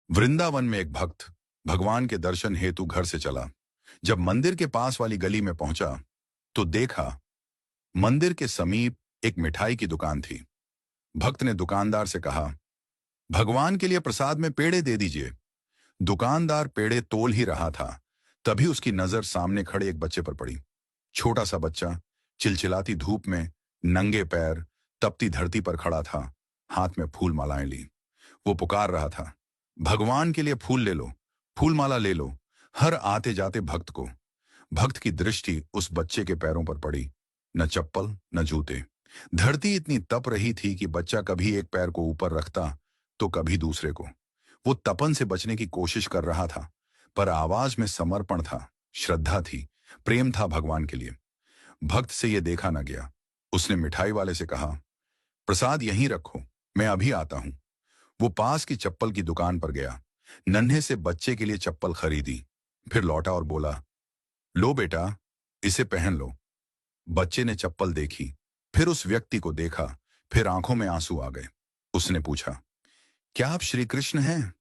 वृंदावन में एक भक्त भगवान के दर्शन हेतु घर से चला। जब मंदिर के पास वाली गली में पहुंचा तो देखा मंदिर के समीप एक मिठाई की दुकान थी। भक्त ने दुकानदार से कहा, भगवान के लिए प्रसाद में पेड़े दे दीजिए। दुकानदार पेड़े तोल ही रहा था, तभी उसकी नजर सामने खड़े एक बच्चे पर पड़ी। छोटा सा बच्चा चिलचिलाती धूप में नंगे पैर तपती धरती पर खड़ा था, हाथ में फूल मालाएं ली। वो पुकार रहा था, भगवान के लिए फूल ले लो, फूल माला ले लो। हर आते जाते भक्त को भक्त की दृष्टि उस बच्चे के पैरों पर पड़ी। न चप्पल न जूते। धरती इतनी तप रही थी कि बच्चा कभी एक पैर को ऊपर रखता तो कभी दूसरे को। वो तपन से बचने की कोशिश कर रहा था, पर आवाज में समर्पण था, श्रद्धा थी, प्रेम था भगवान के लिए। भक्त से ये देखा न गया। उसने मिठाई वाले से कहा, प्रसाद यहीं रखो, मैं अभी आता हूं। वो पास की चप्पल की दुकान पर गया, नन्हे से बच्चे के लिए चप्पल खरीदी, फिर लौटा और बोला, लो बेटा, इसे पहन लो। बच्चे ने चप्पल देखी, फिर उस व्यक्ति को देखा, फिर आंखों में आंसू आ गए। उसने पूछा, क्या आप श्री कृष्ण हैं?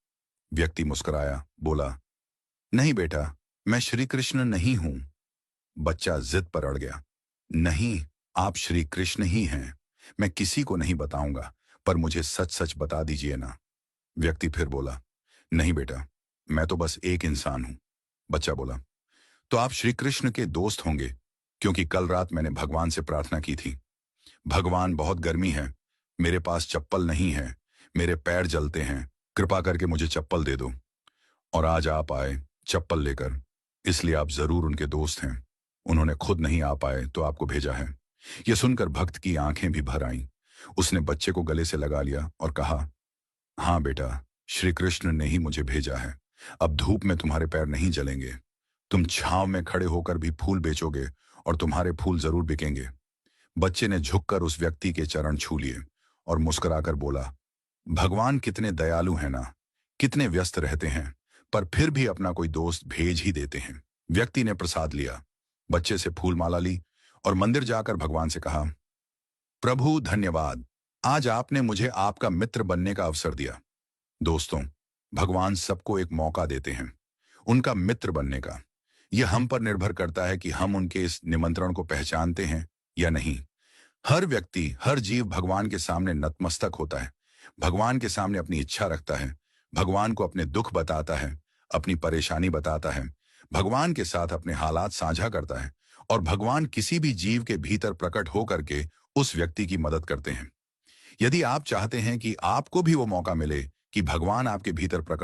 व्यक्ति मुस्कुराया, बोला, नहीं बेटा, मैं श्री कृष्ण नहीं हूं। बच्चा जिद पर अड़ गया, नहीं, आप श्री कृष्ण ही हैं। मैं किसी को नहीं बताऊंगा, पर मुझे सच सच बता दीजिए ना। व्यक्ति फिर बोला, नहीं बेटा, मैं तो बस एक इंसान हूं। बच्चा बोला, तो आप श्री कृष्ण के दोस्त होंगे, क्योंकि कल रात मैंने भगवान से प्रार्थना की थी। भगवान, बहुत गर्मी है, मेरे पास चप्पल नहीं है, मेरे पैर जलते हैं, कृपा करके मुझे चप्पल दे दो। और आज आप आए चप्पल लेकर, इसलिए आप जरूर उनके दोस्त हैं। उन्होंने खुद नहीं आ पाए तो आपको भेजा है। यह सुनकर भक्त की आंखें भी भर आईं। उसने बच्चे को गले से लगा लिया और कहा, हाँ बेटा, श्री कृष्ण ने ही मुझे भेजा है। अब धूप में तुम्हारे पैर नहीं जलेंगे। तुम छांव में खड़े होकर भी फूल बेचोगे और तुम्हारे फूल जरूर बिकेंगे। बच्चे ने झुककर उस व्यक्ति के चरण छू लिए और मुस्कुराकर बोला, भगवान कितने दयालु हैं ना, कितने व्यस्त रहते हैं, पर फिर भी अपना कोई दोस्त भेज ही देते हैं। व्यक्ति ने प्रसाद लिया, बच्चे से फूल माला ली और मंदिर जाकर भगवान से कहा, प्रभु धन्यवाद, आज आपने मुझे आपका मित्र बनने का अवसर दिया। दोस्तों, भगवान सबको एक मौका देते हैं उनका मित्र बनने का। यह हम पर निर्भर करता है कि हम उनके इस निमंत्रण को पहचानते हैं या नहीं। हर व्यक्ति, हर जीव भगवान के सामने नतमस्तक होता है, भगवान के सामने अपनी इच्छा रखता है, भगवान को अपने दुख बताता है, अपनी परेशानी बताता है, भगवान के साथ अपने हालात साझा करता है, और भगवान किसी भी जीव के भीतर प्रकट होकर के उस व्यक्ति की मदद करते हैं। यदि आप चाहते हैं कि आपको भी वो मौका मिले कि भगवान आपके भीतर प्रकट